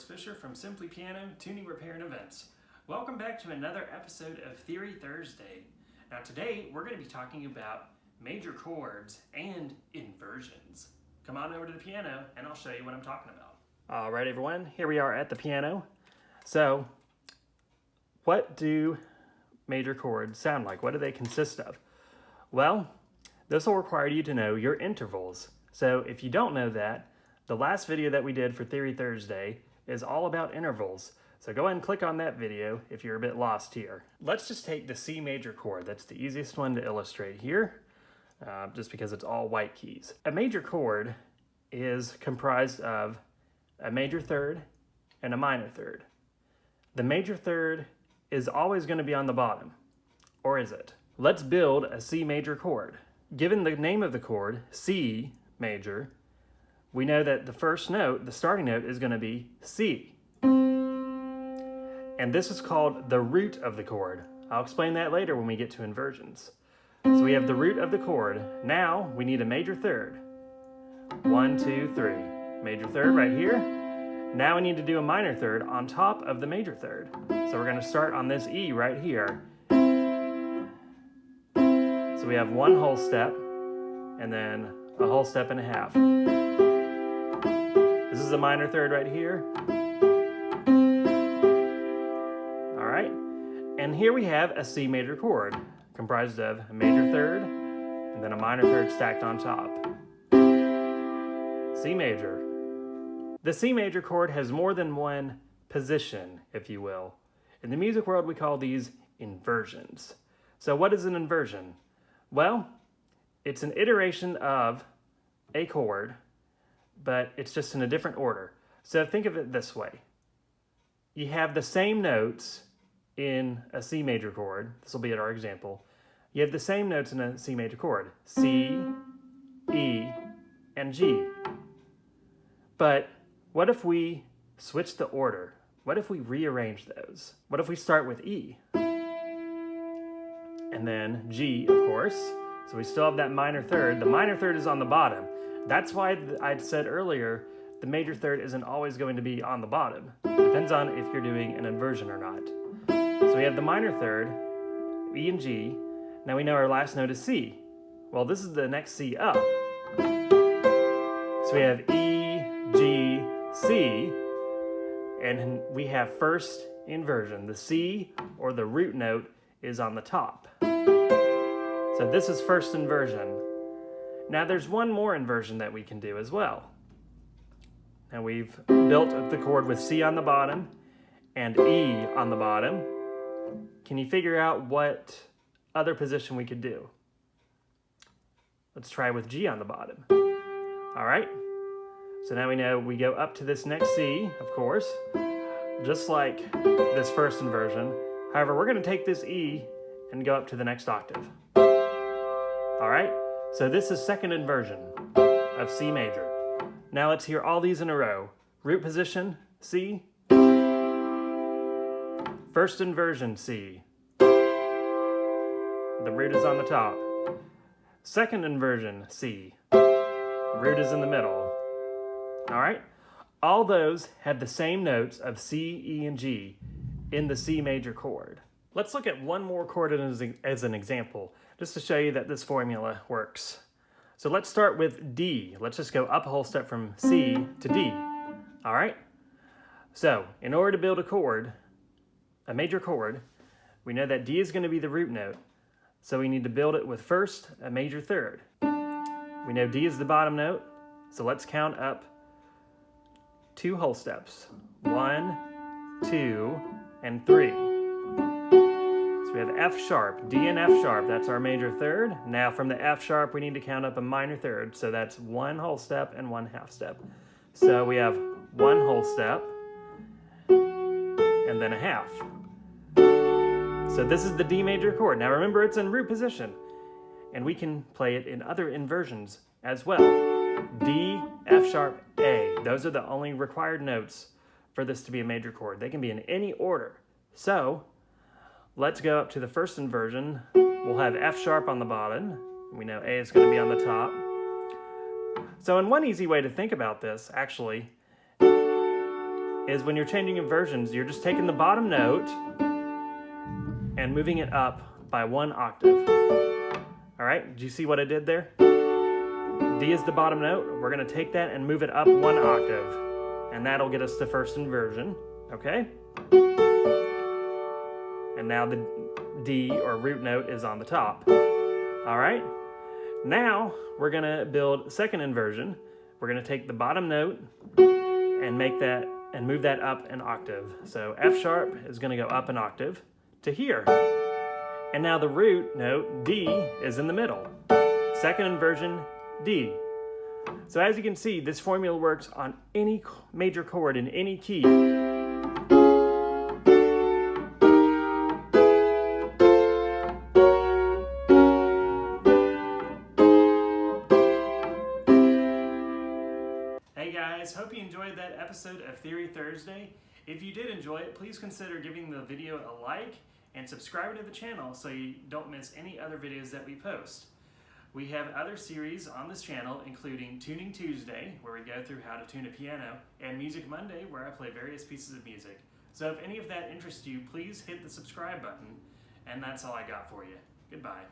Fisher from Simply Piano Tuning, Repair, and Events. Welcome back to another episode of Theory Thursday. Now today we're going to be talking about major chords and inversions. Come on over to the piano and I'll show you what I'm talking about. All right everyone, here we are at the piano. So what do major chords sound like? What do they consist of? Well, this will require you to know your intervals. So if you don't know that, the last video that we did for Theory Thursday is all about intervals. So go ahead and click on that video if you're a bit lost here. Let's just take the C major chord. That's the easiest one to illustrate here, just because it's all white keys. A major chord is comprised of a major third and a minor third. The major third is always going to be on the bottom, or is it? Let's build a C major chord. Given the name of the chord, C major, we know that the first note, the starting note, is going to be C. And this is called the root of the chord. I'll explain that later when we get to inversions. So we have the root of the chord. Now we need a major third. 1, 2, 3. Major third right here. Now we need to do a minor third on top of the major third. So we're going to start on this E right here. So we have one whole step and then a whole step and a half. This is a minor third right here. All right, and here we have a C major chord comprised of a major third and then a minor third stacked on top. C major. The C major chord has more than one position, if you will. In the music world, we call these inversions. So what is an inversion? Well, it's an iteration of a chord, but it's just in a different order. So think of it this way. You have the same notes in a C major chord. This will be at our example. You have the same notes in a C major chord. C, E, and G. But what if we switch the order? What if we rearrange those? What if we start with E? And then G, of course. So we still have that minor third. The minor third is on the bottom. That's why I said earlier, the major third isn't always going to be on the bottom. It depends on if you're doing an inversion or not. So we have the minor third, E and G. Now we know our last note is C. Well, this is the next C up. So we have E, G, C, and we have first inversion. The C, or the root note, is on the top. So this is first inversion. Now there's one more inversion that we can do as well. Now we've built the chord with C on the bottom and E on the bottom. Can you figure out what other position we could do? Let's try with G on the bottom. All right. So now we know we go up to this next C, of course, just like this first inversion. However, we're going to take this E and go up to the next octave. All right. So this is second inversion of C major. Now let's hear all these in a row. Root position, C. First inversion, C. The root is on the top. Second inversion, C. The root is in the middle. All right? All those have the same notes of C, E, and G in the C major chord. Let's look at one more chord as an example, just to show you that this formula works. So let's start with D. Let's just go up a whole step from C to D. All right? So in order to build a chord, a major chord, we know that D is going to be the root note. So we need to build it with first a major third. We know D is the bottom note, so let's count up 2 whole steps. 1, 2, and 3. We have F sharp, D and F sharp, that's our major third. Now from the F sharp, we need to count up a minor third. So that's 1 whole step and 1 half step. So we have 1 whole step and then a half. So this is the D major chord. Now remember, it's in root position, and we can play it in other inversions as well. D, F sharp, A. Those are the only required notes for this to be a major chord. They can be in any order. So let's go up to the first inversion. We'll have F sharp on the bottom. We know A is going to be on the top. So in one easy way to think about this, actually, is when you're changing inversions, you're just taking the bottom note and moving it up by 1 octave. All right, do you see what I did there? D is the bottom note. We're gonna take that and move it up 1 octave, and that'll get us the first inversion, okay? And now the D, or root note, is on the top. All right, now we're gonna build second inversion. We're gonna take the bottom note and move that up an octave. So F sharp is gonna go up an octave to here. And now the root note, D, is in the middle. Second inversion, D. So as you can see, this formula works on any major chord in any key. Hey guys, hope you enjoyed that episode of Theory Thursday. If you did enjoy it, please consider giving the video a like and subscribing to the channel so you don't miss any other videos that we post. We have other series on this channel, including Tuning Tuesday, where we go through how to tune a piano, and Music Monday, where I play various pieces of music. So if any of that interests you, please hit the subscribe button. And that's all I got for you. Goodbye.